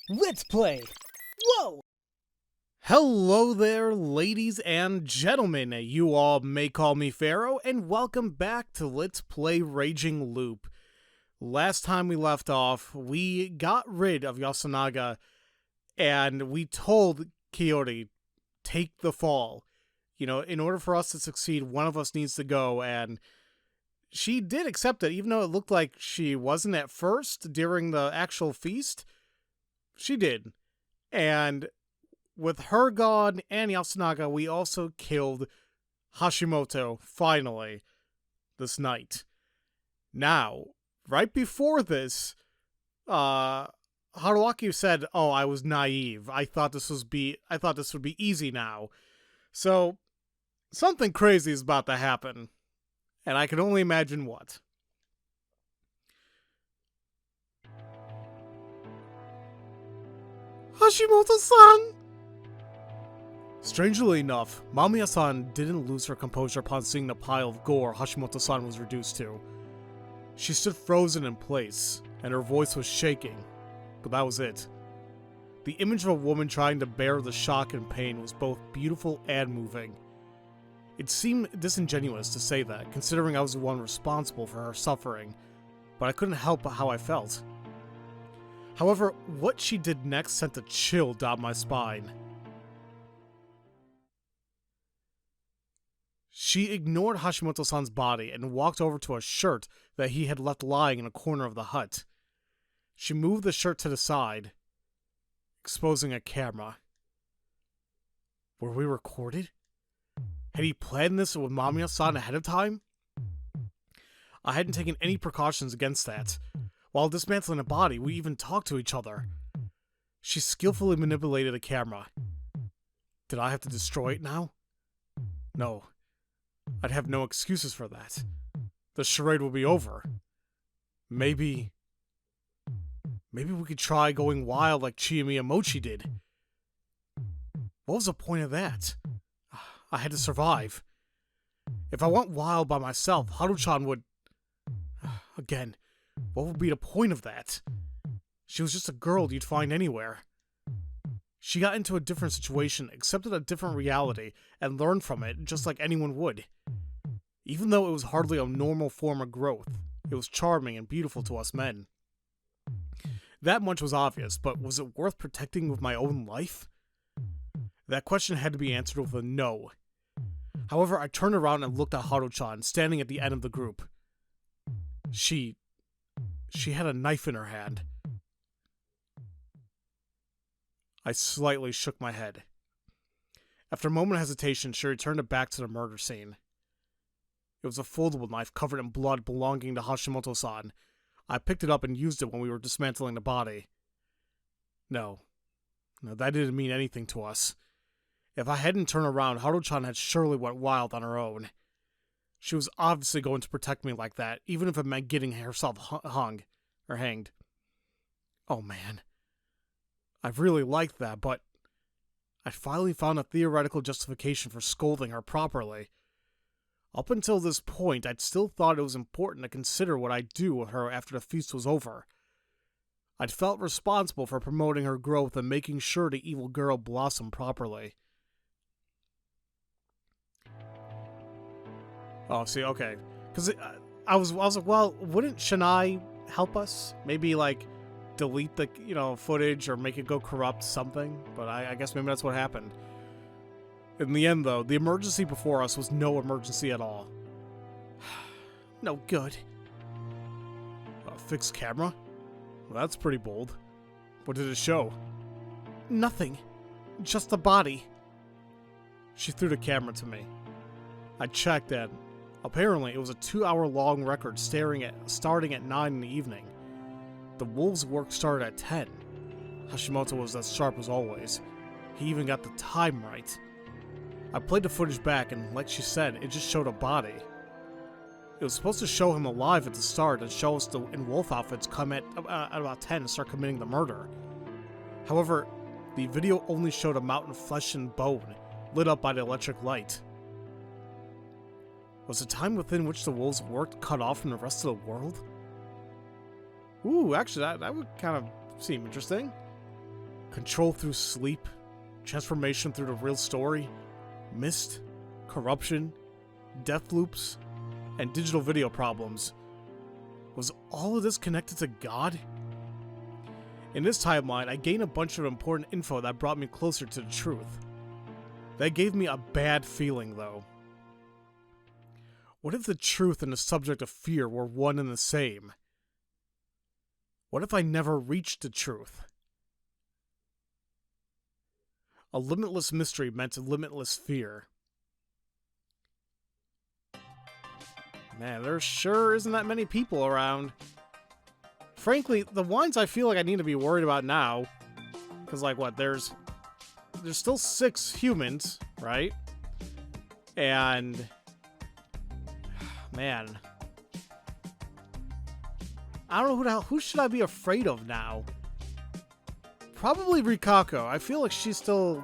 Let's play! Whoa! Hello there, ladies and gentlemen. You all may call me Pharaoh, and welcome back to Let's Play Raging Loop. Last time we left off, we got rid of Yasunaga, and we told Kiyori, take the fall. You know, in order for us to succeed, one of us needs to go, and she did accept it, even though it looked like she wasn't at first during the actual feast. She did. And with her gone and Yasunaga, we also killed Hashimoto, finally, this night. Now, right before this, Haruaki said, "Oh, I was naive. I thought this would be easy now." So, something crazy is about to happen. And I can only imagine what. Hashimoto-san! Strangely enough, Mamiya-san didn't lose her composure upon seeing the pile of gore Hashimoto-san was reduced to. She stood frozen in place, and her voice was shaking, but that was it. The image of a woman trying to bear the shock and pain was both beautiful and moving. It seemed disingenuous to say that, considering I was the one responsible for her suffering, but I couldn't help how I felt. However, what she did next sent a chill down my spine. She ignored Hashimoto-san's body and walked over to a shirt that he had left lying in a corner of the hut. She moved the shirt to the side, exposing a camera. Were we recorded? Had he planned this with Mamiya-san ahead of time? I hadn't taken any precautions against that. While dismantling the body, we even talked to each other. She skillfully manipulated a camera. Did I have to destroy it now? No. I'd have no excuses for that. The charade will be over. Maybe we could try going wild like Chiyomi Mochi did. What was the point of that? I had to survive. If I went wild by myself, Haru-chan would... Again, what would be the point of that? She was just a girl you'd find anywhere. She got into a different situation, accepted a different reality, and learned from it just like anyone would. Even though it was hardly a normal form of growth, it was charming and beautiful to us men. That much was obvious, but was it worth protecting with my own life? That question had to be answered with a no. However, I turned around and looked at Haru-chan, standing at the end of the group. She had a knife in her hand. I slightly shook my head. After a moment of hesitation, she returned it back to the murder scene. It was a foldable knife covered in blood belonging to Hashimoto-san. I picked it up and used it when we were dismantling the body. No, that didn't mean anything to us. If I hadn't turned around, Haru-chan had surely went wild on her own. She was obviously going to protect me like that, even if it meant getting herself hanged. Oh man. I really liked that, but I finally found a theoretical justification for scolding her properly. Up until this point, I'd still thought it was important to consider what I'd do with her after the feast was over. I'd felt responsible for promoting her growth and making sure the evil girl blossomed properly. Oh, see, okay. Because I was like, well, wouldn't Shanai help us? Maybe, like, delete the, footage or make it go corrupt something? But I guess maybe that's what happened. In the end, though, the emergency before us was no emergency at all. No good. A fixed camera? Well, that's pretty bold. What did it show? Nothing. Just the body. She threw the camera to me. I checked and apparently it was a 2-hour-long record starting at 9 in the evening. The wolves' work started at 10. Hashimoto was as sharp as always. He even got the time right. I played the footage back and, like she said, it just showed a body. It was supposed to show him alive at the start and show us in wolf outfits come at about 10 and start committing the murder. However, the video only showed a mountain of flesh and bone, lit up by the electric light. Was the time within which the wolves worked cut off from the rest of the world? Ooh, actually, that would kind of seem interesting. Control through sleep, transformation through the real story, mist, corruption, death loops, and digital video problems. Was all of this connected to God? In this timeline, I gained a bunch of important info that brought me closer to the truth. That gave me a bad feeling, though. What if the truth and the subject of fear were one and the same? What if I never reached the truth? A limitless mystery meant a limitless fear. Man, there sure isn't that many people around. Frankly, the ones I feel like I need to be worried about now, because like what, there's still 6 humans, right? And man, I don't know who should I be afraid of now. Probably Rikako. I feel like she's still,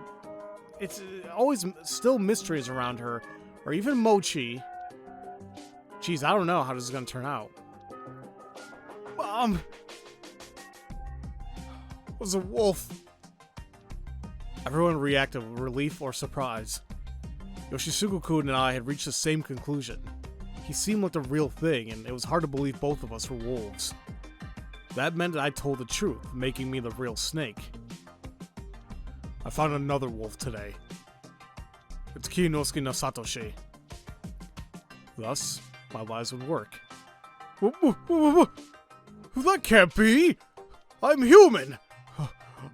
it's always still mysteries around her, or even Mochi. Jeez, I don't know how this is gonna turn out. It was a wolf. Everyone reacted with relief or surprise. Yoshisugu-kun and I had reached the same conclusion. He seemed like the real thing, and it was hard to believe both of us were wolves. That meant that I told the truth, making me the real snake. I found another wolf today. It's Kiyanosuke no Satoshi. Thus, my lies would work. That can't be! I'm human!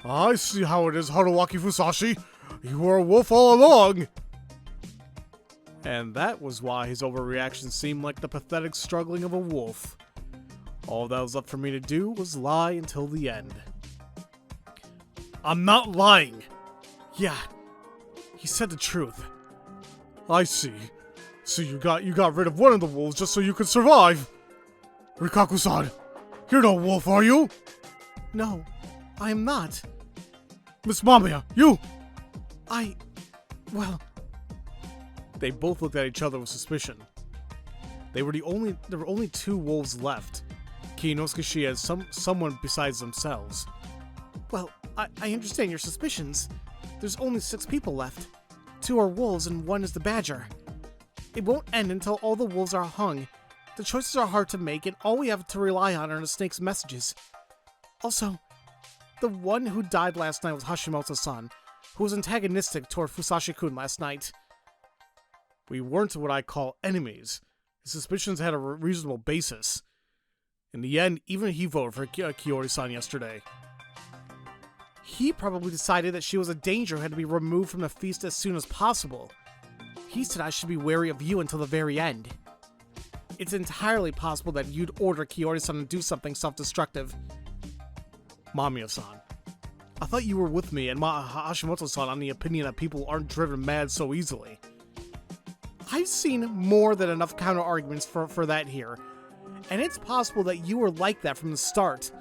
I see how it is, Haruwaki Fusashi. You were a wolf all along! And that was why his overreaction seemed like the pathetic struggling of a wolf. All that was left for me to do was lie until the end. I'm not lying! Yeah, he said the truth. I see. So you got rid of one of the wolves just so you could survive! Rikaku-san, you're no wolf, are you? No, I am not. Miss Mamiya, you! Well... They both looked at each other with suspicion. There were only 2 wolves left. Kiyanosuke Shi as someone besides themselves. Well, I understand your suspicions. There's only 6 people left. 2 are wolves and 1 is the badger. It won't end until all the wolves are hung. The choices are hard to make, and all we have to rely on are the snake's messages. Also, the one who died last night was Hashimoto-san, who was antagonistic toward Fusashi-kun last night. We weren't what I call enemies. His suspicions had a reasonable basis. In the end, even he voted for Kiori-san yesterday. He probably decided that she was a danger who had to be removed from the feast as soon as possible. He said I should be wary of you until the very end. It's entirely possible that you'd order Kiori-san to do something self-destructive. Mamiya-san, I thought you were with me and Hashimoto-san on the opinion that people aren't driven mad so easily. I've seen more than enough counter-arguments for that here, and it's possible that you were like that from the start.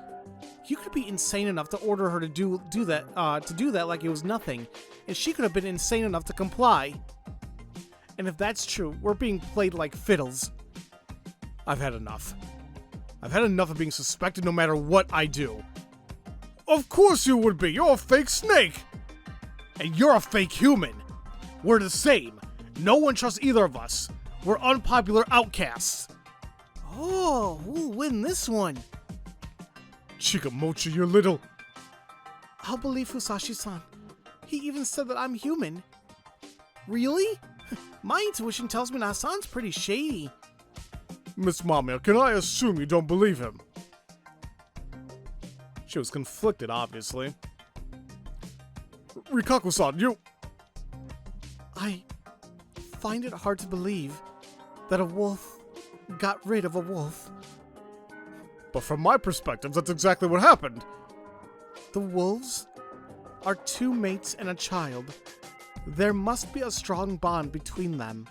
You could be insane enough to order her to do that like it was nothing, and she could have been insane enough to comply. And if that's true, we're being played like fiddles. I've had enough. I've had enough of being suspected no matter what I do. Of course you would be! You're a fake snake! And you're a fake human! We're the same! No one trusts either of us! We're unpopular outcasts! Oh, who'll win this one? Chikamochi, you're little... I'll believe Fusashi-san. He even said that I'm human. Really? My intuition tells me that Hassan's pretty shady. Miss Mamiya, can I assume you don't believe him? She was conflicted, obviously. Rikaku-san, you... I find it hard to believe that a wolf got rid of a wolf. But from my perspective, that's exactly what happened. The wolves are 2 mates and a child. There must be a strong bond between them.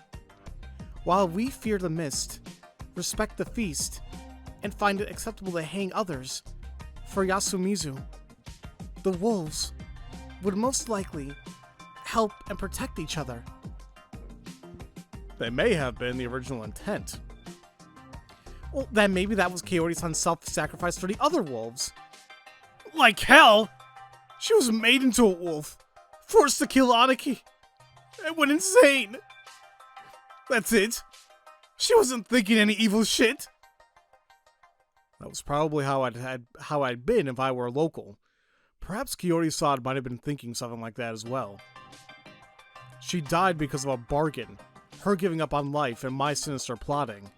While we fear the mist, respect the feast, and find it acceptable to hang others, for Yasumizu, the wolves would most likely help and protect each other. They may have been the original intent. Well, then maybe that was Kaori-san's self-sacrifice for the other wolves. Like hell! She was made into a wolf, forced to kill Aniki. I went insane. That's it. She wasn't thinking any evil shit. That was probably how I'd been if I were local. Perhaps Kiyori-san might have been thinking something like that as well. She died because of a bargain, her giving up on life and my sinister plotting.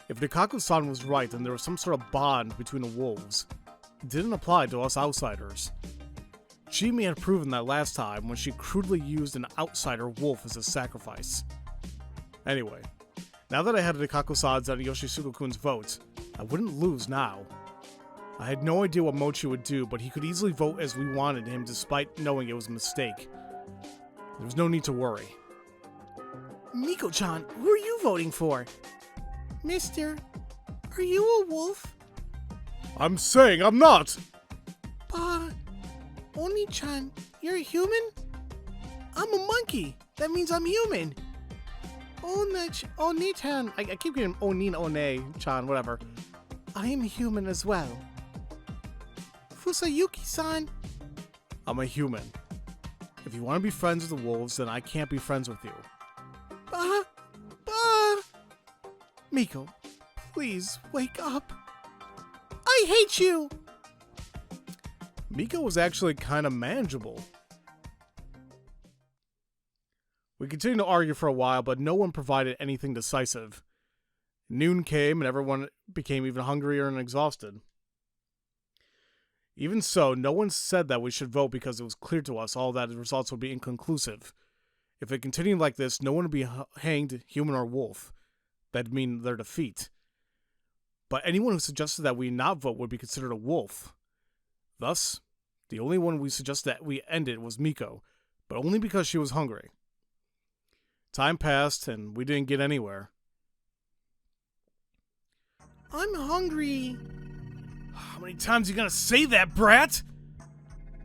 If Nikaku-san was right, then there was some sort of bond between the wolves. It didn't apply to us outsiders. Jimi had proven that last time when she crudely used an outsider wolf as a sacrifice. Anyway, now that I had Nikaku-san's and Yoshisuke-kun's vote, I wouldn't lose now. I had no idea what Mochi would do, but he could easily vote as we wanted him despite knowing it was a mistake. There was no need to worry. Miko-chan, who are you voting for? Mister, are you a wolf? I'm saying I'm not! But, Oni-chan, you're a human? I'm a monkey. That means I'm human. Oni-chan, I keep getting Onin, One-chan, whatever. I am human as well. Fusayuki-san. I'm a human. If you want to be friends with the wolves, then I can't be friends with you. Miko, please wake up. I hate you! Miko was actually kind of manageable. We continued to argue for a while, but no one provided anything decisive. Noon came and everyone became even hungrier and exhausted. Even so, no one said that we should vote because it was clear to us all that the results would be inconclusive. If it continued like this, no one would be hanged, human or wolf. That'd mean their defeat. But anyone who suggested that we not vote would be considered a wolf. Thus, the only one we suggested that we end it was Miko, but only because she was hungry. Time passed, and we didn't get anywhere. I'm hungry. How many times are you gonna say that, brat?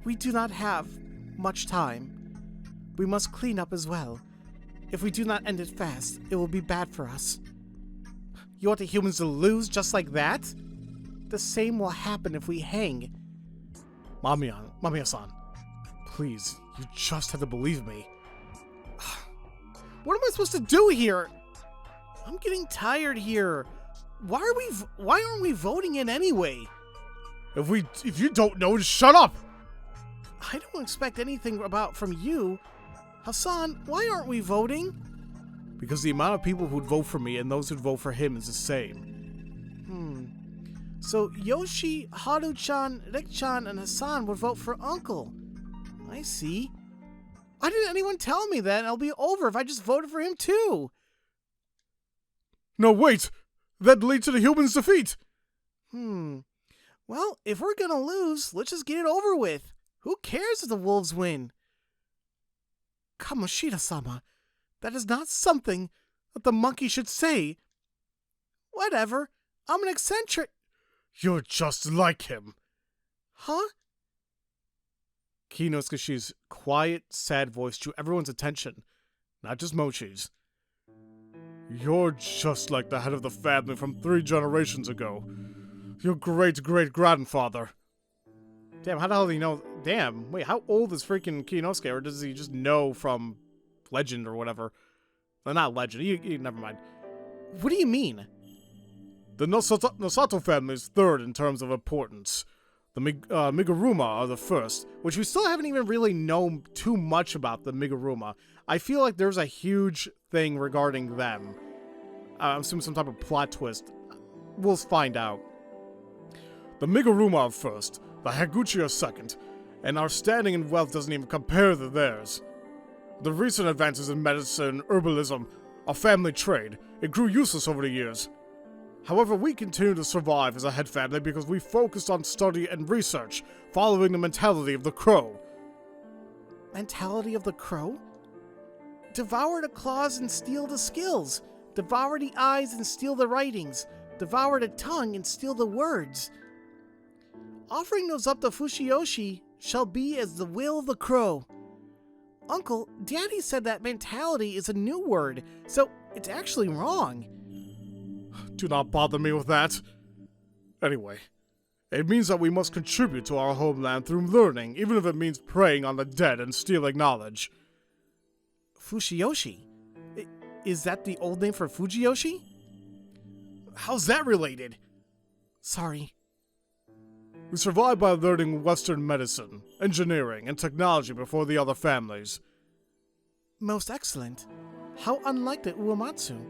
We do not have much time. We must clean up as well. If we do not end it fast, it will be bad for us. You want the humans to lose just like that? The same will happen if we hang. Mamiya-san, please, you just have to believe me. What am I supposed to do here? I'm getting tired here. Why aren't we voting in anyway? If you don't know, just shut up! I don't expect anything from you. Hassan, why aren't we voting? Because the amount of people who'd vote for me and those who'd vote for him is the same. So Yoshi, Haru-chan, Rick-chan, and Hassan would vote for Uncle. I see. Why didn't anyone tell me that? It'll be over if I just voted for him too. No, wait! That'd lead to the humans' defeat! Well, if we're gonna lose, let's just get it over with. Who cares if the wolves win? Kamoshida-sama, that is not something that the monkey should say. Whatever, I'm an eccentric. You're just like him. Huh? Kinosuke's quiet, sad voice drew everyone's attention, not just Mochi's. You're just like the head of the family from 3 generations ago. Your great-great-grandfather. Damn, how the hell do you know? Damn, wait, how old is freaking Kinosuke? Or does he just know from legend or whatever? Well, not legend. Never mind. What do you mean? The Nosato family is 3rd in terms of importance. The Miguruma are the 1st, which we still haven't even really known too much about the Miguruma. I feel like there's a huge thing regarding them. I'm assuming some type of plot twist. We'll find out. The Miguruma are 1st, the Higuchi are 2nd, and our standing in wealth doesn't even compare to theirs. The recent advances in medicine, herbalism, our family trade, it grew useless over the years. However, we continue to survive as a head family because we focused on study and research, following the mentality of the crow. Mentality of the crow? Devour the claws and steal the skills. Devour the eyes and steal the writings. Devour the tongue and steal the words. Offering those up to Fushioshi shall be as the will of the crow. Uncle, Daddy said that mentality is a new word, so it's actually wrong. Do not bother me with that. Anyway, It means that we must contribute to our homeland through learning, even if it means preying on the dead and stealing knowledge. Fushiyoshi? Is that the old name for Fujiyoshi? How's that related? Sorry. We survived by learning Western medicine, engineering, and technology before the other families. Most excellent. How unlike the Uematsu.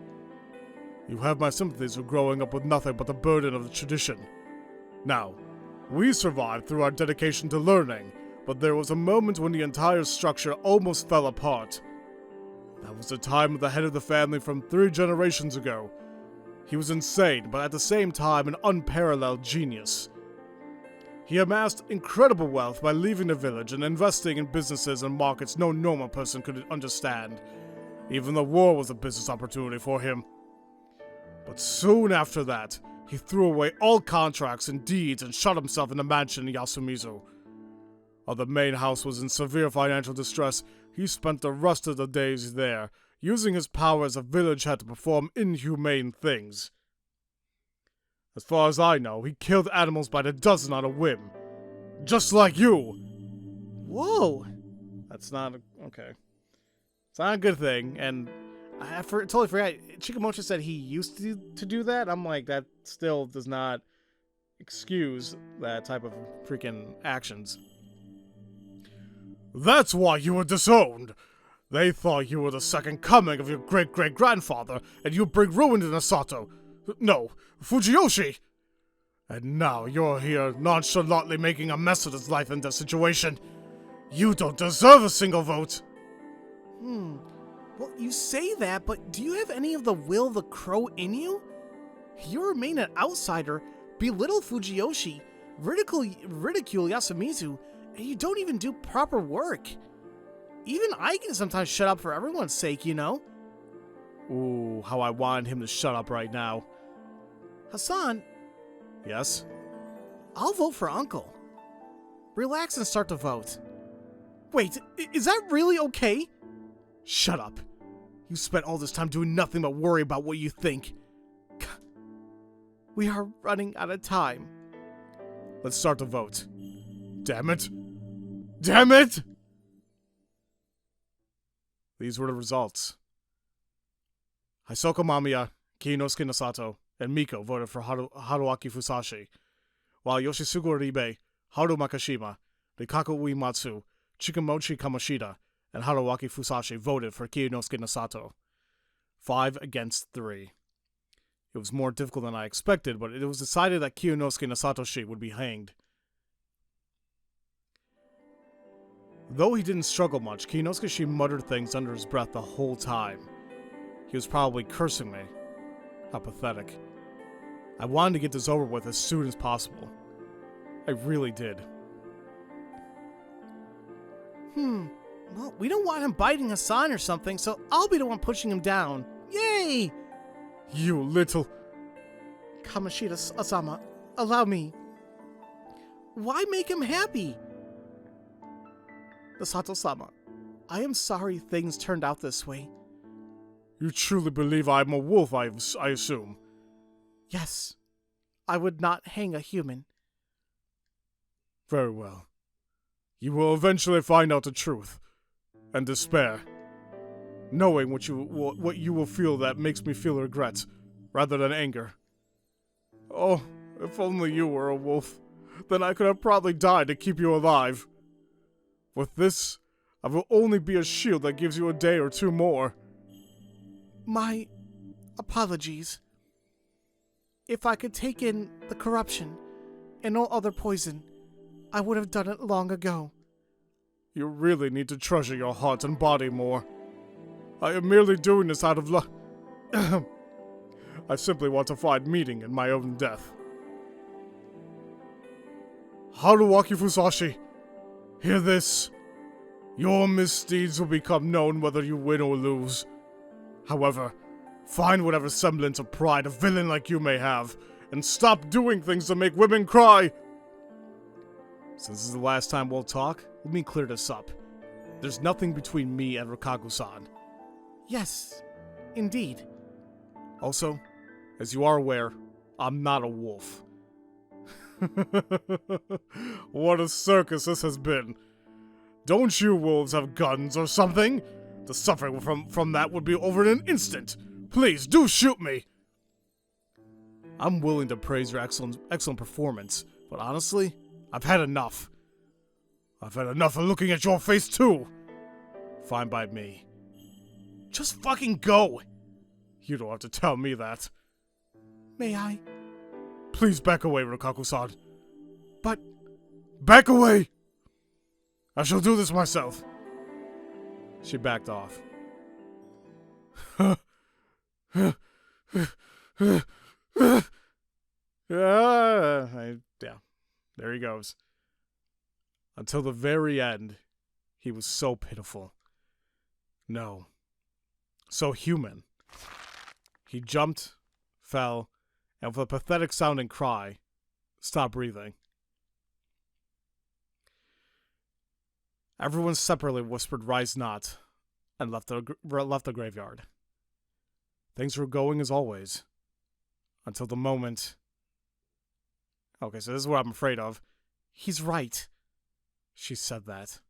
You have my sympathies for growing up with nothing but the burden of the tradition. Now, we survived through our dedication to learning, but there was a moment when the entire structure almost fell apart. That was the time of the head of the family from 3 generations ago. He was insane, but at the same time an unparalleled genius. He amassed incredible wealth by leaving the village and investing in businesses and markets no normal person could understand. Even the war was a business opportunity for him. But soon after that, he threw away all contracts and deeds and shut himself in the mansion in Yasumizu. While the main house was in severe financial distress, he spent the rest of the days there, using his power as a village head to perform inhumane things. As far as I know, he killed animals by the dozen on a whim. Just like you! Whoa! That's not okay. It's not a good thing, and I totally forgot. Chikamocha said he used to do that. I'm like, that still does not excuse that type of freaking actions. That's why you were disowned! They thought you were the second coming of your great-great-grandfather, and you'd bring ruin to Nasato. No, Fujiyoshi! And now you're here nonchalantly making a mess of his life and death situation. You don't deserve a single vote! Well, you say that, but do you have any of the will of the crow in you? You remain an outsider, belittle Fujiyoshi, ridicule Yasumizu, and you don't even do proper work. Even I can sometimes shut up for everyone's sake, you know? Ooh, how I wanted him to shut up right now. Hassan, Yes? I'll vote for Uncle. Relax and start to vote. Wait, is that really okay? Shut up. You spent all this time doing nothing but worry about what you think. We are running out of time. Let's start the vote. Damn it! Damn it! These were the results. Hisoka Mamiya, Kiyonosuke Nasato, and Miko voted for Haruaki Fusashi, while Yoshisugu Ribe, Haru Makashima, Rikaku Uematsu, Chikamochi Kamoshida, and Haruaki Fusashi voted for Kiyonosuke Nasato. 5 against 3. It was more difficult than I expected, but it was decided that Kiyonosuke Nasatoshi would be hanged. Though he didn't struggle much, Kiyonosuke muttered things under his breath the whole time. He was probably cursing me. How pathetic. I wanted to get this over with as soon as possible. I really did. Well, we don't want him biting Hassan or something, so I'll be the one pushing him down. Yay! You little... Kamoshida-sama, allow me. Why make him happy? Nasato-sama, I am sorry things turned out this way. You truly believe I'm a wolf, I assume? Yes. I would not hang a human. Very well. You will eventually find out the truth. And despair. Knowing what you will feel that makes me feel regret, rather than anger. Oh, if only you were a wolf. Then I could have probably died to keep you alive. With this, I will only be a shield that gives you a day or two more. My apologies. If I could take in the corruption and no other poison, I would have done it long ago. You really need to treasure your heart and body more. I am merely doing this out of luck. I simply want to find meaning in my own death. Haruaki Fusashi, hear this. Your misdeeds will become known whether you win or lose. However, find whatever semblance of pride a villain like you may have, and stop doing things to make women cry! Since this is the last time we'll talk, let me clear this up. There's nothing between me and Rikaku-san. Yes, indeed. Also, as you are aware, I'm not a wolf. What a circus this has been. Don't you wolves have guns or something? The suffering from that would be over in an instant. Please, do shoot me. I'm willing to praise your excellent performance, but honestly, I've had enough. I've had enough of looking at your face too. Fine by me. Just fucking go. You don't have to tell me that. May I? Please back away, Rukaku-san. But... Back away! I shall do this myself. She backed off. Yeah, there he goes. Until the very end, he was so pitiful. No. So human. He jumped, fell, and with a pathetic sounding cry, stopped breathing. Everyone separately whispered "Rise not," and left the graveyard. Things were going as always. Until the moment... Okay, so this is what I'm afraid of. He's right. She said that.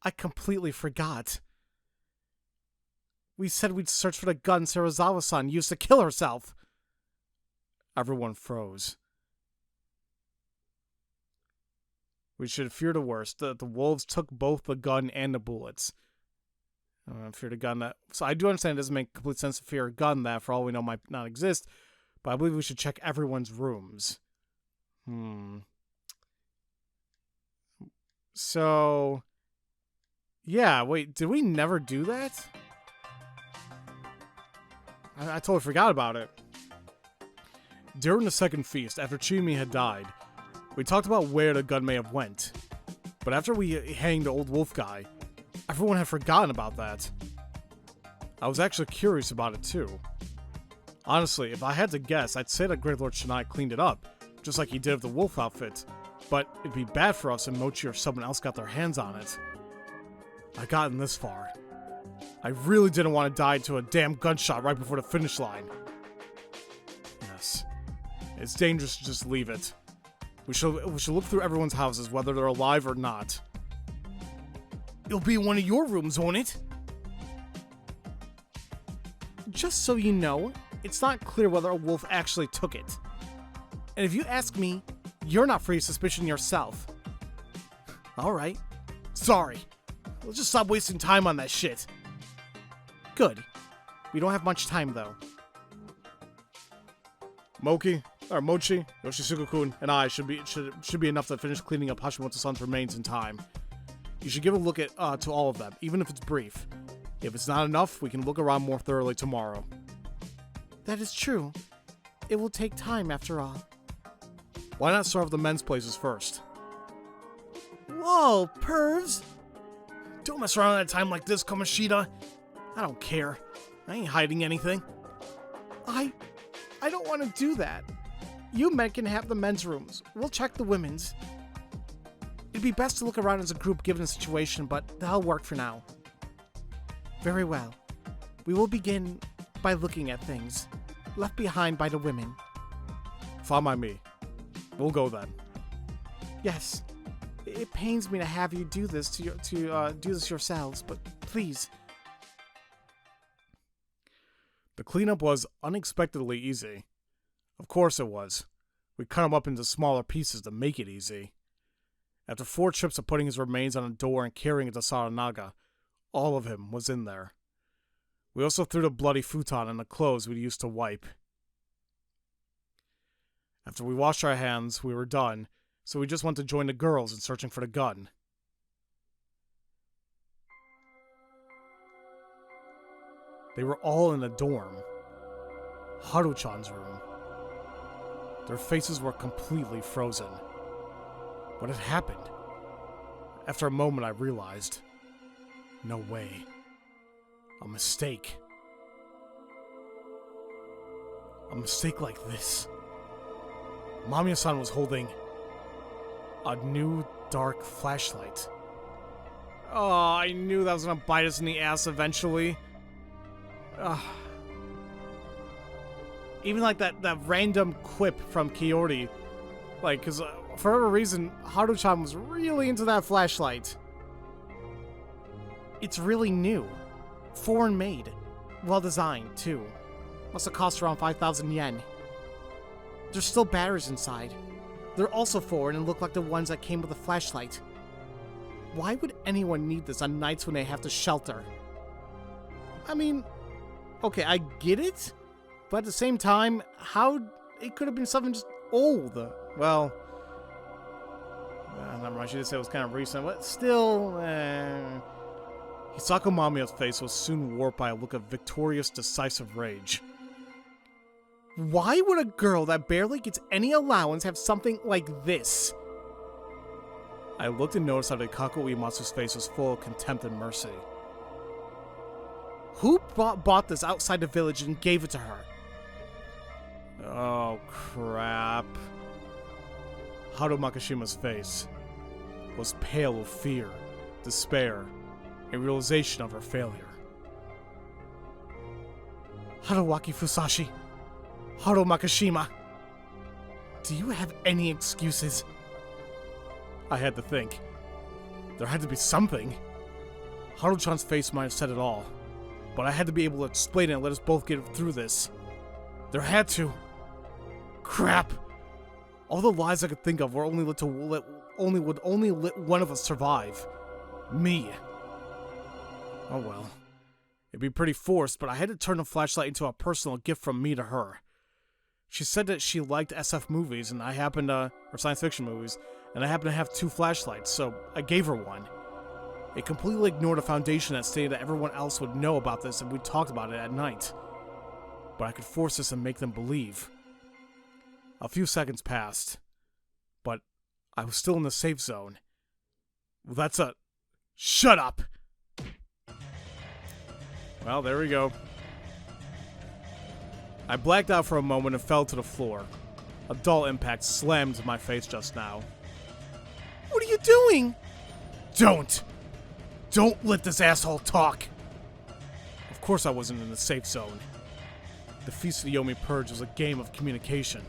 I completely forgot. We said we'd search for the gun Serizawa-san used to kill herself. Everyone froze. We should fear the worst. The wolves took both the gun and the bullets. Fear the gun that... So I do understand it doesn't make complete sense to fear a gun that, for all we know, might not exist. But I believe we should check everyone's rooms. So... Yeah, wait, did we never do that? I totally forgot about it. During the second feast, after Chimi had died, we talked about where the gun may have went. But after we hanged the old wolf guy, everyone had forgotten about that. I was actually curious about it too. Honestly, if I had to guess, I'd say that Great Lord Shinai cleaned it up, just like he did with the wolf outfit. But it'd be bad for us if Mochi or someone else got their hands on it. I gotten this far. I really didn't want to die to a damn gunshot right before the finish line. Yes. It's dangerous to just leave it. We should look through everyone's houses, whether they're alive or not. It'll be in one of your rooms, won't it? Just so you know, it's not clear whether a wolf actually took it. And if you ask me, you're not free of suspicion yourself. Alright. Sorry. Let's just stop wasting time on that shit. Good. We don't have much time, though. Mochi, Yoshisuke-kun, and I should be enough to finish cleaning up Hashimoto-san's remains in time. You should give a look at to all of them, even if it's brief. If it's not enough, we can look around more thoroughly tomorrow. That is true. It will take time, after all. Why not start with the men's places first? Whoa, pervs! Don't mess around at a time like this, Kamoshida. I don't care. I ain't hiding anything. I don't want to do that. You men can have the men's rooms. We'll check the women's. It'd be best to look around as a group given the situation, but that'll work for now. Very well. We will begin by looking at things left behind by the women. Fine by me. We'll go then. Yes. It pains me to have you do this do this yourselves, but please. The cleanup was unexpectedly easy. Of course it was. We cut him up into smaller pieces to make it easy. After 4 trips of putting his remains on a door and carrying it to Saranaga, all of him was in there. We also threw the bloody futon and the clothes we'd used to wipe. After we washed our hands, we were done, so we just went to join the girls in searching for the gun. They were all in the dorm. Haru-chan's room. Their faces were completely frozen. What had happened? After a moment, I realized. No way. A mistake. A mistake like this. Mamiya-san was holding a new dark flashlight. Oh, I knew that was gonna bite us in the ass eventually. Even like that random quip from Kiori Like, because for whatever reason, Haru-chan was really into that flashlight. It's really new. Foreign made. Well designed, too. Must have cost around 5,000 yen. There's still batteries inside. They're also foreign and look like the ones that came with the flashlight. Why would anyone need this on nights when they have to shelter? I mean, okay, I get it, but at the same time, how it could have been something just old. Well, never mind, she did say it was kind of recent, but still, Hisako Mamiya's face was soon warped by a look of victorious, decisive rage. Why would a girl that barely gets any allowance have something like this? I looked and noticed how Rikako Uematsu's face was full of contempt and mercy. Who bought this outside the village and gave it to her? Oh, crap. Haru Makishima's face was pale with fear, despair, and realization of her failure. Haruwaki Fusashi. Haru Makishima. Do you have any excuses? I had to think. There had to be something. Haru-chan's face might have said it all, but I had to be able to explain it and let us both get through this. There had to. Crap! All the lies I could think of were only let one of us survive. Me. Oh well. It'd be pretty forced, but I had to turn the flashlight into a personal gift from me to her. She said that she liked SF movies, and or science fiction movies, and I happen to have 2 flashlights, so I gave her one. It completely ignored a foundation that stated that everyone else would know about this and we talked about it at night. But I could force this and make them believe. A few seconds passed, but I was still in the safe zone. Well, shut up! Well, there we go. I blacked out for a moment and fell to the floor. A dull impact slammed into my face just now. What are you doing? Don't let this asshole talk! Of course I wasn't in the safe zone. The Feast of the Yomi Purge was a game of communication,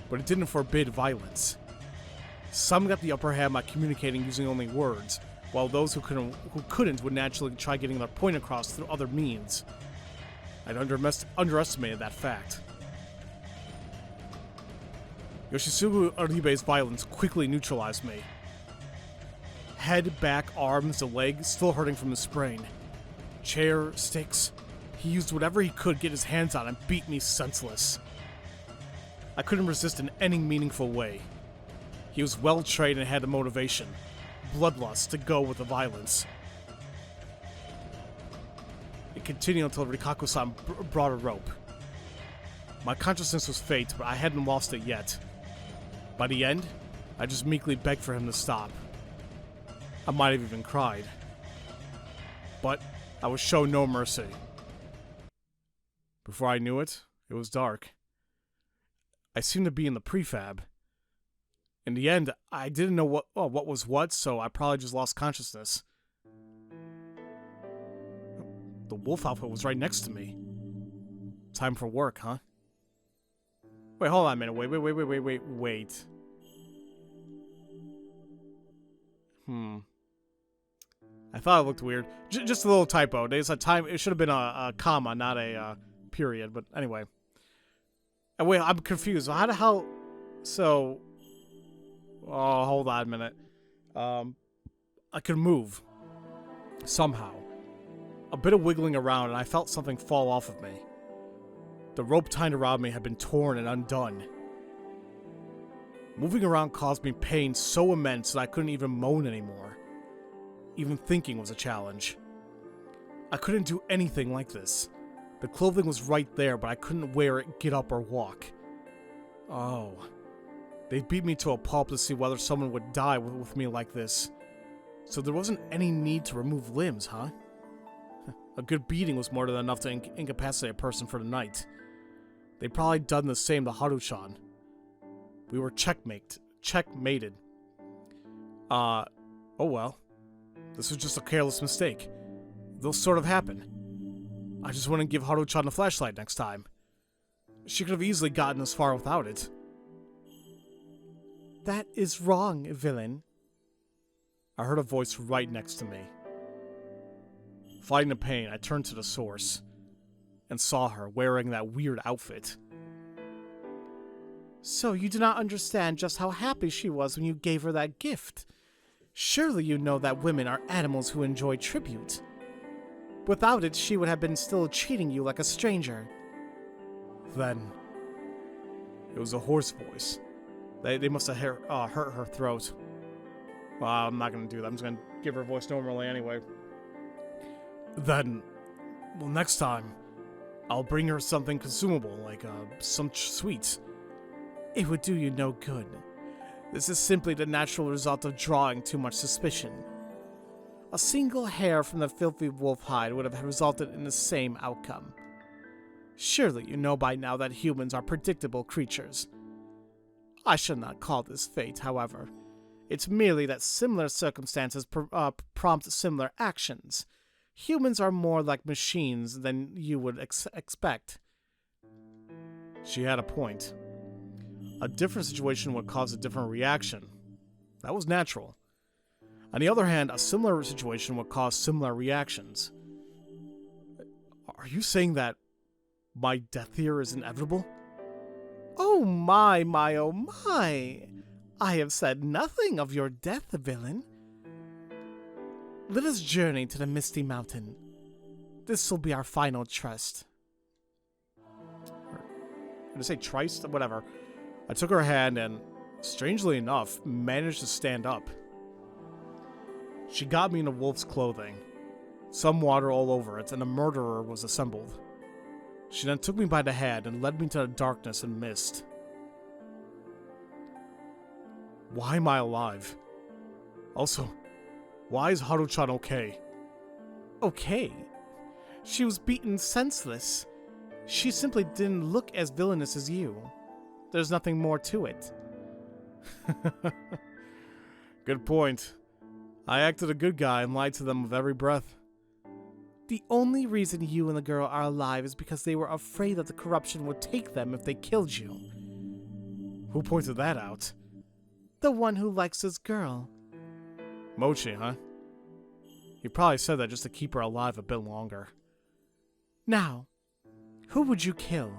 but it didn't forbid violence. Some got the upper hand by communicating using only words, while those who couldn't would naturally try getting their point across through other means. I'd underestimated that fact. Yoshisugu Aribe's violence quickly neutralized me. Head, back, arms, the leg, still hurting from the sprain. Chair, sticks. He used whatever he could get his hands on and beat me senseless. I couldn't resist in any meaningful way. He was well trained and had the motivation, bloodlust, to go with the violence. It continued until Rikako-san brought a rope. My consciousness was faint, but I hadn't lost it yet. By the end, I just meekly begged for him to stop. I might have even cried. But I was shown no mercy. Before I knew it, it was dark. I seemed to be in the prefab. In the end, I didn't know what was what, so I probably just lost consciousness. The wolf outfit was right next to me. Time for work, huh? Wait, hold on a minute. Wait. I thought it looked weird. Just a little typo. There's a time. It should have been a comma, not a period. But anyway. And wait, I'm confused. So. Oh, hold on a minute. I could move. Somehow. A bit of wiggling around, and I felt something fall off of me. The rope tied around me had been torn and undone. Moving around caused me pain so immense that I couldn't even moan anymore. Even thinking was a challenge. I couldn't do anything like this. The clothing was right there, but I couldn't wear it, get up, or walk. Oh. They beat me to a pulp to see whether someone would die with me like this. So there wasn't any need to remove limbs, huh? A good beating was more than enough to incapacitate a person for the night. They'd probably done the same to Haru-chan. We were checkmated. Oh well. This was just a careless mistake. They'll sort of happen. I just wouldn't give Haru-chan the flashlight next time. She could have easily gotten this far without it. That is wrong, villain. I heard a voice right next to me. Fighting the pain, I turned to the source and saw her wearing that weird outfit. So you do not understand just how happy she was when you gave her that gift. Surely you know that women are animals who enjoy tribute. Without it, she would have been still treating you like a stranger. Then, it was a hoarse voice. They must have hurt her throat. Well, I'm not going to do that. I'm just going to give her a voice normally anyway. Then, well, next time, I'll bring her something consumable, like some sweets. It would do you no good. This is simply the natural result of drawing too much suspicion. A single hair from the filthy wolf hide would have resulted in the same outcome. Surely you know by now that humans are predictable creatures. I should not call this fate, however. It's merely that similar circumstances prompt similar actions. Humans are more like machines than you would expect. She had a point. A different situation would cause a different reaction. That was natural. On the other hand, a similar situation would cause similar reactions. Are you saying that my death here is inevitable? Oh my. I have said nothing of your death, villain. Let us journey to the Misty Mountain. This will be our final tryst. Did I say tryst? Whatever. I took her hand and, strangely enough, managed to stand up. She got me in a wolf's clothing, some water all over it, and a murderer was assembled. She then took me by the hand and led me to the darkness and mist. Why am I alive? Also, why is Haru-chan okay? Okay? She was beaten senseless. She simply didn't look as villainous as you. There's nothing more to it. Good point. I acted a good guy and lied to them with every breath. The only reason you and the girl are alive is because they were afraid that the corruption would take them if they killed you. Who pointed that out? The one who likes this girl. Mochi, huh? He probably said that just to keep her alive a bit longer. Now, who would you kill?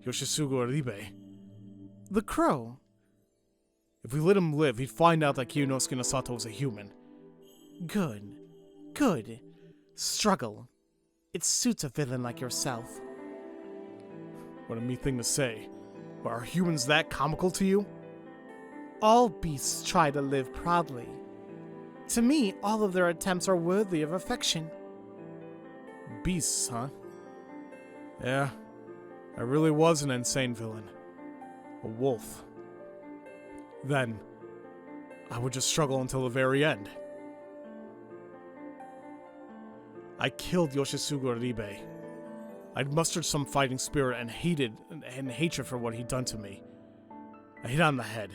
Yoshisugu Oribe. The crow. If we let him live, he'd find out that Kiyonosuke Nosato was a human. Good. Struggle. It suits a villain like yourself. What a mean thing to say. But are humans that comical to you? All beasts try to live proudly. To me, all of their attempts are worthy of affection. Beasts, huh? Yeah, I really was an insane villain. A wolf. Then, I would just struggle until the very end. I killed Yoshisugu Oribe. I'd mustered some fighting spirit and hatred for what he'd done to me. I hit on the head.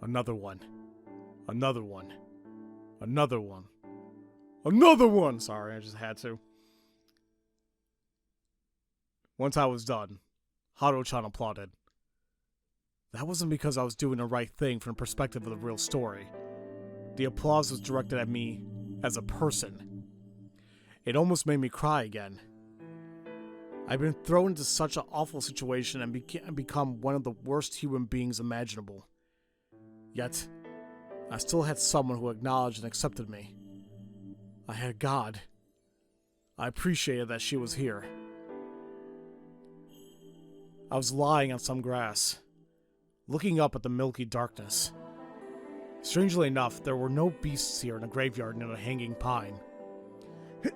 Another one. Another one. Another one. Another one! Sorry, I just had to. Once I was done, Haru-chan applauded. That wasn't because I was doing the right thing from the perspective of the real story. The applause was directed at me as a person. It almost made me cry again. I've been thrown into such an awful situation and become one of the worst human beings imaginable. Yet, I still had someone who acknowledged and accepted me. I had God. I appreciated that she was here. I was lying on some grass, looking up at the milky darkness. Strangely enough, there were no beasts here in the graveyard near the hanging pine.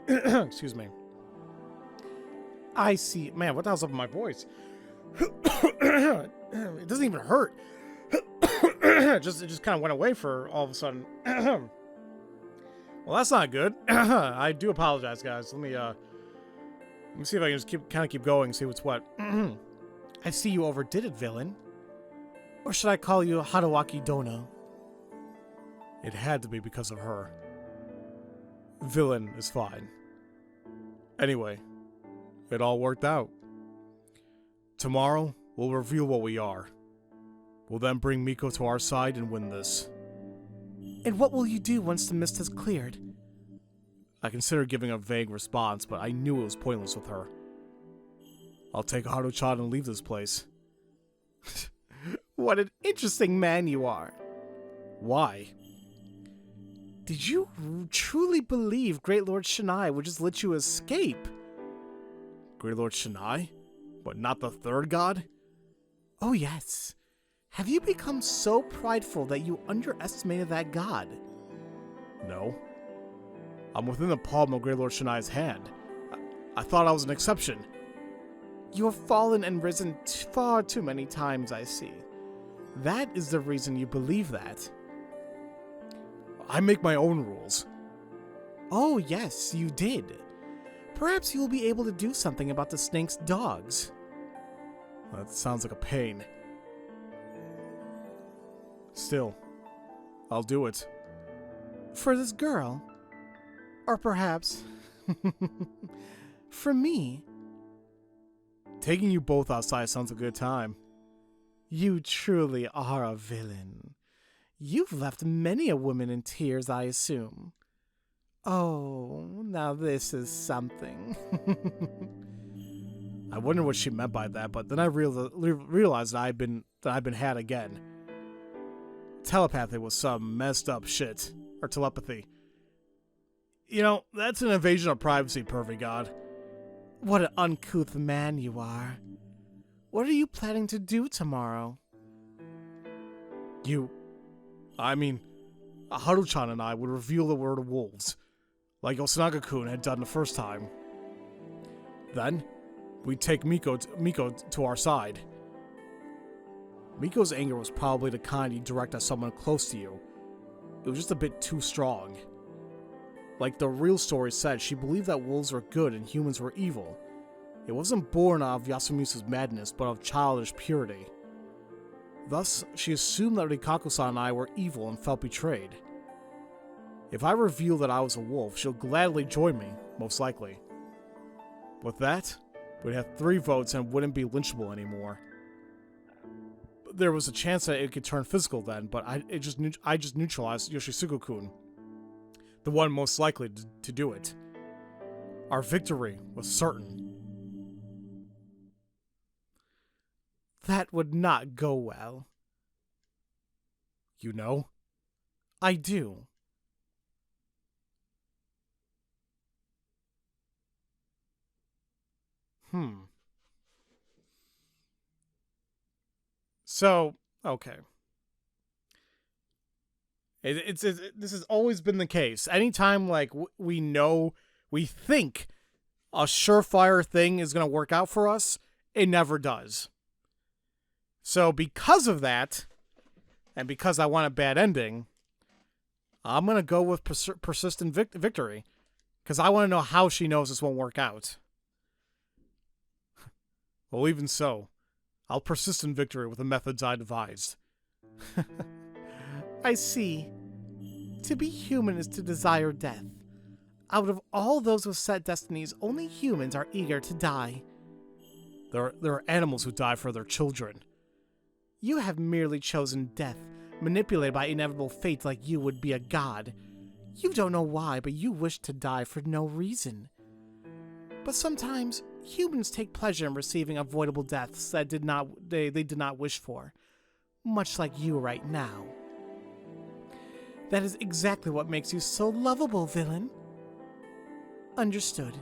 Excuse me. I see. Man, what the hell's up with my voice? It doesn't even hurt. It just kind of went away for all of a sudden. Well, that's not good. I do apologize, guys. Let me see if I can just keep going, see what's what. I see you overdid it, villain. Or should I call you Haruaki Dono? It had to be because of her. Villain is fine. Anyway, it all worked out. Tomorrow, we'll reveal what we are. We'll then bring Miko to our side and win this. And what will you do once the mist has cleared? I considered giving a vague response, but I knew it was pointless with her. I'll take Haru-chan and leave this place. What an interesting man you are. Why? Did you truly believe Great Lord Shinai would just let you escape? Great Lord Shinai? But not the third god? Oh yes. Have you become so prideful that you underestimated that god? No. I'm within the palm of Great Lord Shinai's hand. I thought I was an exception. You have fallen and risen far too many times, I see. That is the reason you believe that. I make my own rules. Oh yes, you did. Perhaps you will be able to do something about the snake's dogs. That sounds like a pain. Still, I'll do it. For this girl? Or perhaps... for me? Taking you both outside sounds a good time. You truly are a villain. You've left many a woman in tears, I assume. Oh, now this is something. I wonder what she meant by that, but then I realized that I've been had again. Telepathy was some messed up shit. Or telepathy. You know, that's an invasion of privacy, perfect god. What an uncouth man you are. What are you planning to do tomorrow? Haru-chan and I would reveal the word of wolves, like Osanaga-kun had done the first time. Then, we'd take Miko to our side. Miko's anger was probably the kind you direct at someone close to you. It was just a bit too strong. Like the real story said, she believed that wolves were good and humans were evil. It wasn't born out of Yasumizu's madness, but of childish purity. Thus, she assumed that Rikaku-san and I were evil and felt betrayed. If I reveal that I was a wolf, she'll gladly join me, most likely. With that, we'd have 3 votes and wouldn't be lynchable anymore. There was a chance that it could turn physical then, but I just neutralized Yoshisuke-kun, the one most likely to do it. Our victory was certain. That would not go well. You know? I do. So, okay. This has always been the case. Anytime, like, we think a surefire thing is going to work out for us, it never does. So, because of that, and because I want a bad ending, I'm going to go with persistent victory. Because I want to know how she knows this won't work out. Well, even so, I'll persist in victory with the methods I devised. I see. To be human is to desire death. Out of all those with set destinies, only humans are eager to die. There are animals who die for their children. You have merely chosen death, manipulated by inevitable fate like you would be a god. You don't know why, but you wish to die for no reason. But sometimes, humans take pleasure in receiving avoidable deaths that they did not wish for. Much like you right now. That is exactly what makes you so lovable, villain. Understood.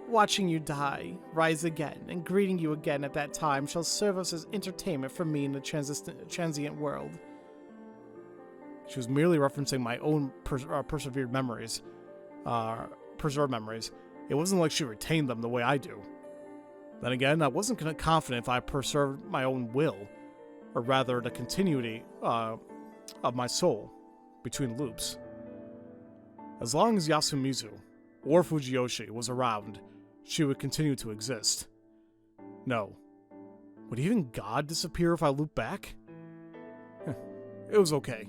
Watching you die, rise again, and greeting you again at that time shall serve us as entertainment for me in the transient world. She was merely referencing my own preserved memories. It wasn't like she retained them the way I do. Then again, I wasn't confident if I preserved my own will, or rather the continuity of my soul between loops. As long as Yasumizu or Fujiyoshi was around, she would continue to exist. No. Would even God disappear if I looped back? It was okay.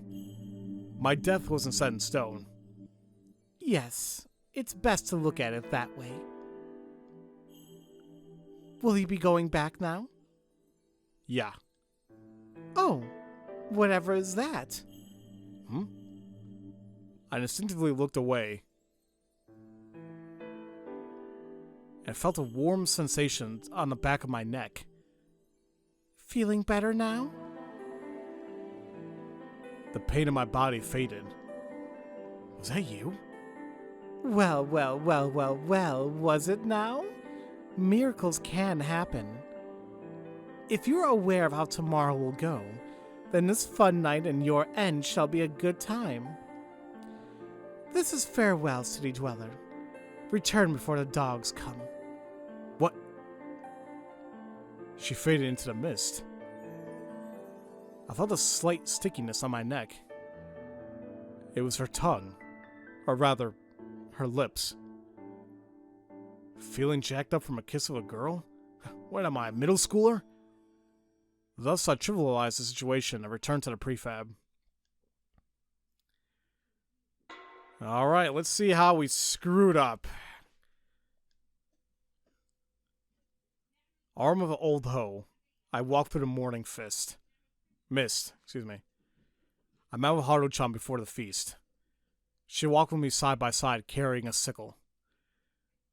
My death wasn't set in stone. Yes, it's best to look at it that way. Will you be going back now? Yeah. Oh, whatever is that? I instinctively looked away and felt a warm sensation on the back of my neck. Feeling better now? The pain in my body faded. Was that you? Well, was it now? Miracles can happen. If you are aware of how tomorrow will go, then this fun night and your end shall be a good time. This is farewell, city dweller. Return before the dogs come. What? She faded into the mist. I felt a slight stickiness on my neck. It was her tongue, or rather, her lips. Feeling jacked up from a kiss of a girl? What am I, a middle schooler? Thus, I trivialized the situation and returned to the prefab. Alright, let's see how we screwed up. Arm of an old hoe. I walked through the morning mist. I met with Haru-chan before the feast. She walked with me side by side, carrying a sickle.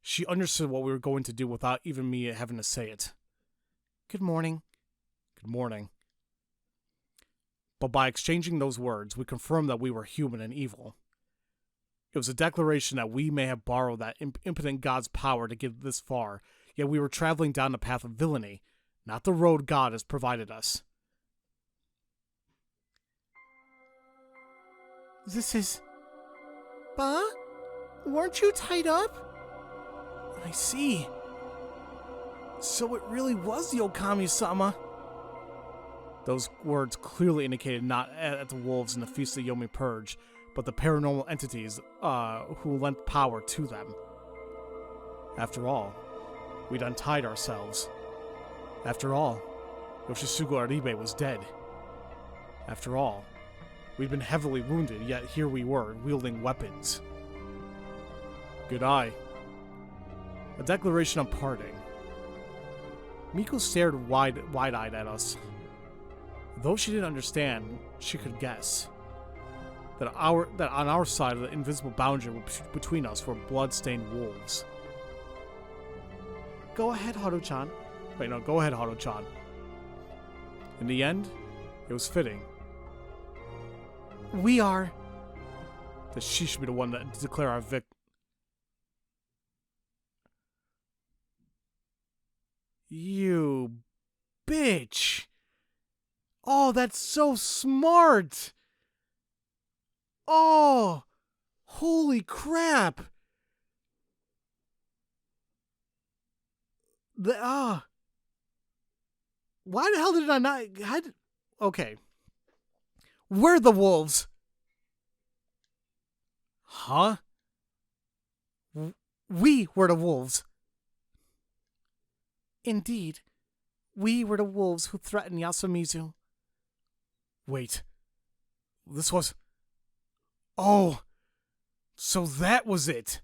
She understood what we were going to do without even me having to say it. Good morning. Good morning. But by exchanging those words, we confirmed that we were human and evil. It was a declaration that we may have borrowed that impotent God's power to get this far, yet we were traveling down the path of villainy, not the road God has provided us. This is... Ba? Weren't you tied up? I see. So it really was the Okami-sama. Those words clearly indicated not at the wolves in the Feast of Yomi Purge, but the paranormal entities who lent power to them. After all, we'd untied ourselves. After all, Yoshisugu Aribe was dead. After all, we'd been heavily wounded, yet here we were, wielding weapons. Good eye. A declaration of parting. Miko stared wide-eyed at us. Though she didn't understand, she could guess that on our side of the invisible boundary between us were blood-stained wolves. Go ahead, Haru-chan. Wait, no, go ahead, Haru-chan. In the end, it was fitting We are... that she should be the one that declare our victory. You bitch! Oh, that's so smart! Oh! Holy crap! Why the hell did I not... Okay. We're the wolves! Huh? We were the wolves. Indeed, we were the wolves who threatened Yasumizu. Wait. This was... Oh! So that was it!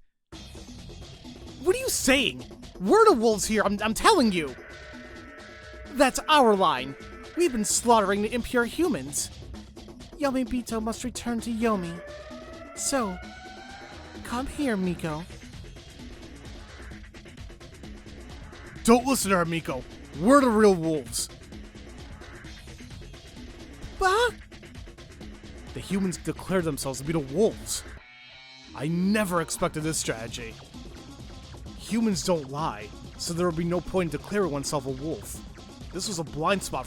What are you saying? We're the wolves here, I'm telling you! That's our line. We've been slaughtering the impure humans. Yomibito must return to Yomi. So, come here, Miko. Don't listen to her, Miko. We're the real wolves. Bah? The humans declared themselves to be the wolves. I never expected this strategy. Humans don't lie, so there would be no point in declaring oneself a wolf. This was a blind spot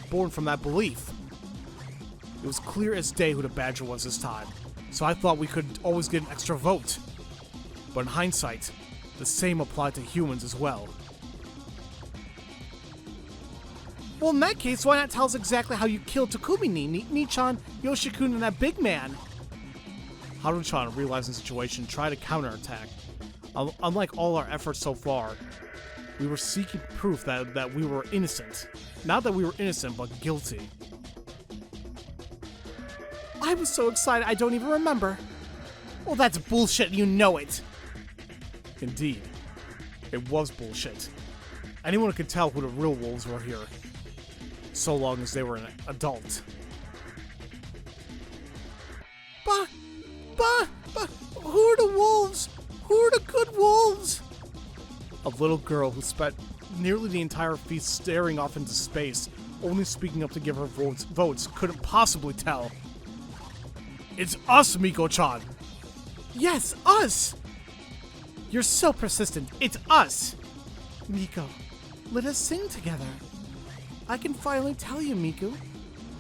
born from that belief. It was clear as day who the Badger was this time, so I thought we could always get an extra vote. But in hindsight, the same applied to humans as well. Well, in that case, why not tell us exactly how you killed Takumi, Nichan, Yoshikun, and that big man? Haru-chan, realizing the situation, tried to counterattack. Unlike all our efforts so far, we were seeking proof that we were innocent. Not that we were innocent, but guilty. I was so excited I don't even remember. Well, that's bullshit, you know it. Indeed. It was bullshit. Anyone could tell who the real wolves were here. so long as they were an adult. Who are the wolves? Who are the good wolves? A little girl who spent nearly the entire feast staring off into space, only speaking up to give her votes, couldn't possibly tell. It's us, Miko-chan! Yes, us! You're so persistent. It's us! Miko, let us sing together. I can finally tell you, Miku.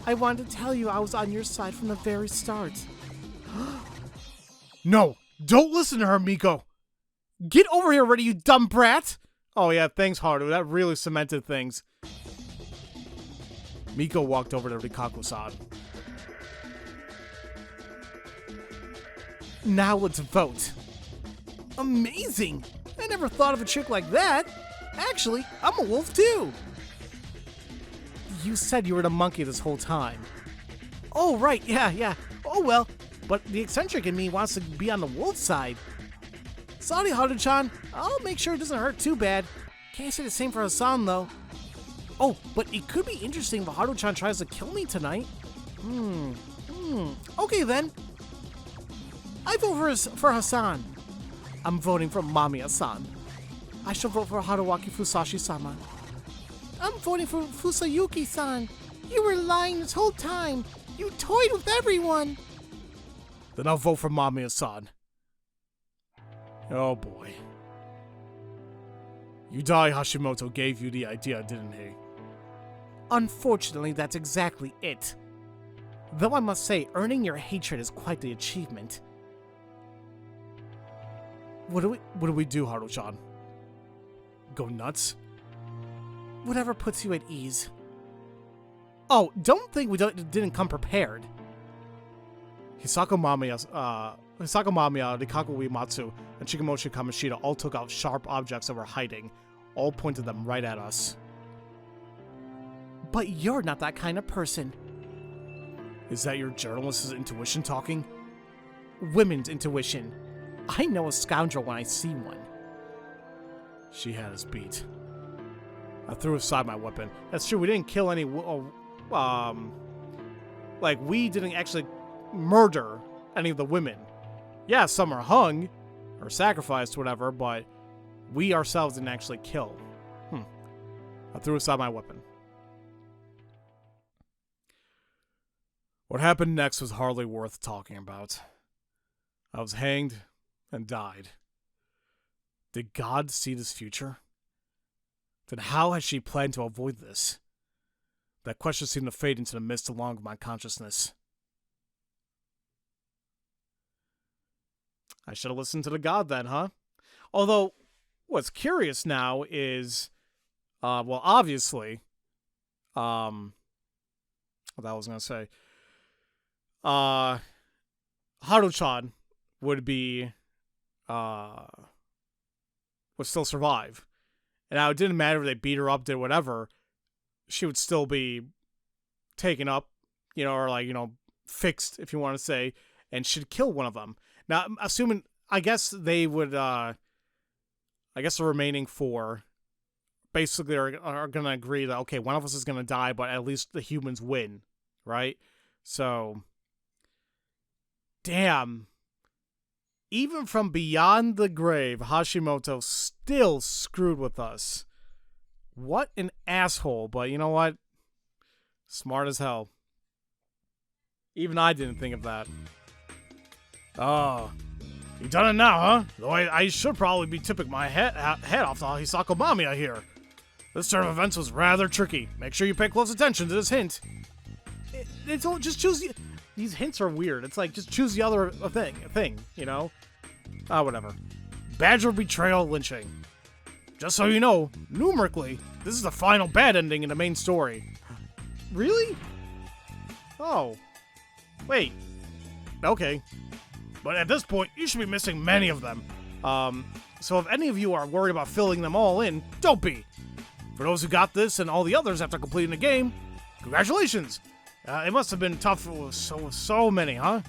I wanted to tell you I was on your side from the very start. No! Don't listen to her, Miko! Get over here already, you dumb brat! Oh yeah, thanks, Haru. That really cemented things. Miko walked over to Rikaku-san. Now let's vote. Amazing! I never thought of a trick like that. Actually, I'm a wolf too. You said you were the monkey this whole time. Oh, right, yeah. Oh, well, but the eccentric in me wants to be on the wolf side. Sorry, Haru-chan. I'll make sure it doesn't hurt too bad. Can't say the same for Hassan, though. Oh, but it could be interesting if Haru-chan tries to kill me tonight. Okay, then. I vote for Hassan. I'm voting for Mamiya-san. I shall vote for Haruwaki Fusashi-sama. I'm voting for Fusayuki-san. You were lying this whole time. You toyed with everyone. Then I'll vote for Mamiya-san. Oh boy. Yudai Hashimoto gave you the idea, didn't he? Unfortunately, that's exactly it. Though I must say, earning your hatred is quite the achievement. What do we do, Haru-chan? Go nuts? Whatever puts you at ease. Oh, don't think we didn't come prepared. Hisako Mamiya, Rikaku Uematsu, and Shikamoshi Kamoshida all took out sharp objects that were hiding, all pointed them right at us. But you're not that kind of person. Is that your journalist's intuition talking? Women's intuition. I know a scoundrel when I see one. She had us beat. I threw aside my weapon. That's true, we didn't kill any, we didn't actually murder any of the women. Yeah, some are hung, or sacrificed, whatever, but we ourselves didn't actually kill. I threw aside my weapon. What happened next was hardly worth talking about. I was hanged and died. Did God see this future? Then how had she planned to avoid this? That question seemed to fade into the mist along with my consciousness. I should have listened to the God then, huh? Although, what's curious now is, obviously, what I was going to say, Haru-chan would still survive. And now it didn't matter if they beat her up, did whatever, she would still be taken up, fixed, if you want to say, and should kill one of them. Now, assuming, I guess they would, the remaining four basically are going to agree that, okay, one of us is going to die, but at least the humans win, right? So, damn. Even from beyond the grave, Hashimoto still screwed with us. What an asshole, but you know what? Smart as hell. Even I didn't think of that. Oh, you done it now, huh? Though I should probably be tipping my head off to Hisako Mamiya here. This turn of events was rather tricky. Make sure you pay close attention to this hint. It's all, just choose the... These hints are weird. It's like, just choose the other thing, you know? Whatever. Badger betrayal lynching. Just so you know, numerically, this is the final bad ending in the main story. Really? Oh. Wait. Okay. But at this point, you should be missing many of them. So if any of you are worried about filling them all in, don't be. For those who got this and all the others after completing the game, congratulations! It must have been tough with so many, huh?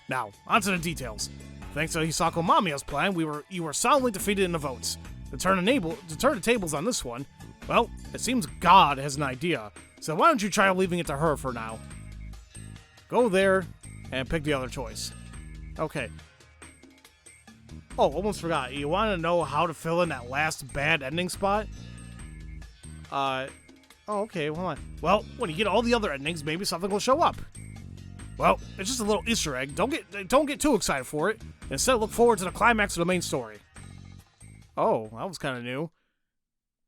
Now, onto the details. Thanks to Hisako Mamiya's plan, you were soundly defeated in the votes. To turn the tables on this one, Well, it seems God has an idea, so why don't you try leaving it to her for now? Go there and pick the other choice. Okay. Oh, almost forgot. You want to know how to fill in that last bad ending spot? Oh, okay, hold on. Well, when you get all the other endings, maybe something will show up. Well, it's just a little Easter egg. Don't get too excited for it. Instead, look forward to the climax of the main story. Oh, that was kind of new.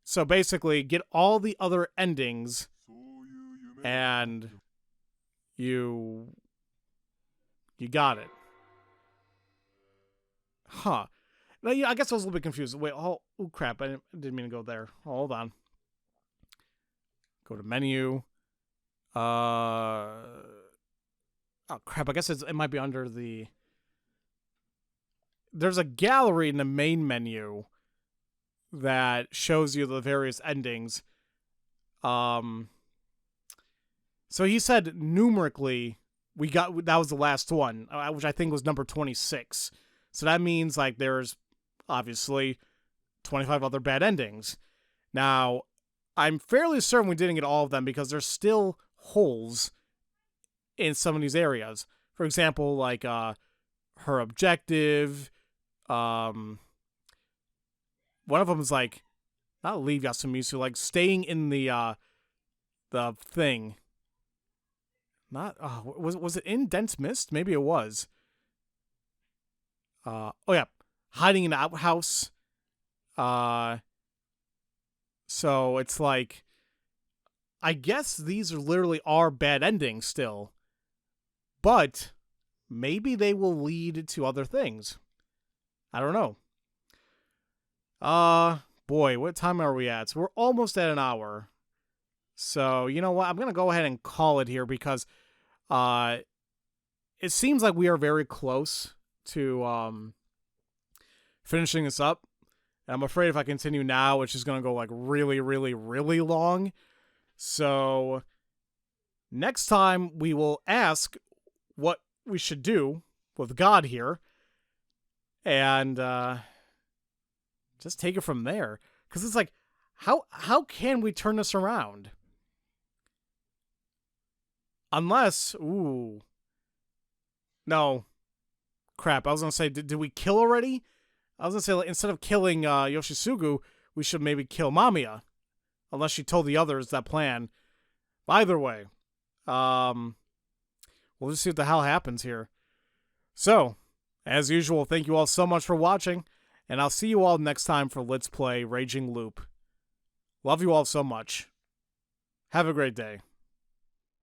So basically, get all the other endings, and you got it. Huh. Now, yeah, I guess I was a little bit confused. Wait, oh crap, I didn't mean to go there. Hold on. Go to menu. Oh crap, I guess it might be under the... There's a gallery in the main menu that shows you the various endings. So he said numerically, that was the last one, which I think was number 26. So that means, like, there's obviously 25 other bad endings. Now, I'm fairly certain we didn't get all of them because there's still holes in some of these areas. For example, like, her objective, one of them is like, not leave Yasumizu, like staying in the thing. Not, was it in dense mist? Maybe it was. Oh yeah, hiding in the outhouse. So it's like, I guess these are literally bad endings still, but maybe they will lead to other things. I don't know. Boy, what time are we at? So we're almost at an hour. So, you know what? I'm going to go ahead and call it here because it seems like we are very close to finishing this up. And I'm afraid if I continue now, it's just going to go like really, really, really long. So next time we will ask what we should do with God here. And just take it from there. Because it's like, how can we turn this around? Unless, no. Crap, I was going to say, did we kill already? I was going to say, like, instead of killing Yoshisugu, we should maybe kill Mamiya. Unless she told the others that plan. Either way, we'll just see what the hell happens here. So, as usual, thank you all so much for watching, and I'll see you all next time for Let's Play Raging Loop. Love you all so much. Have a great day.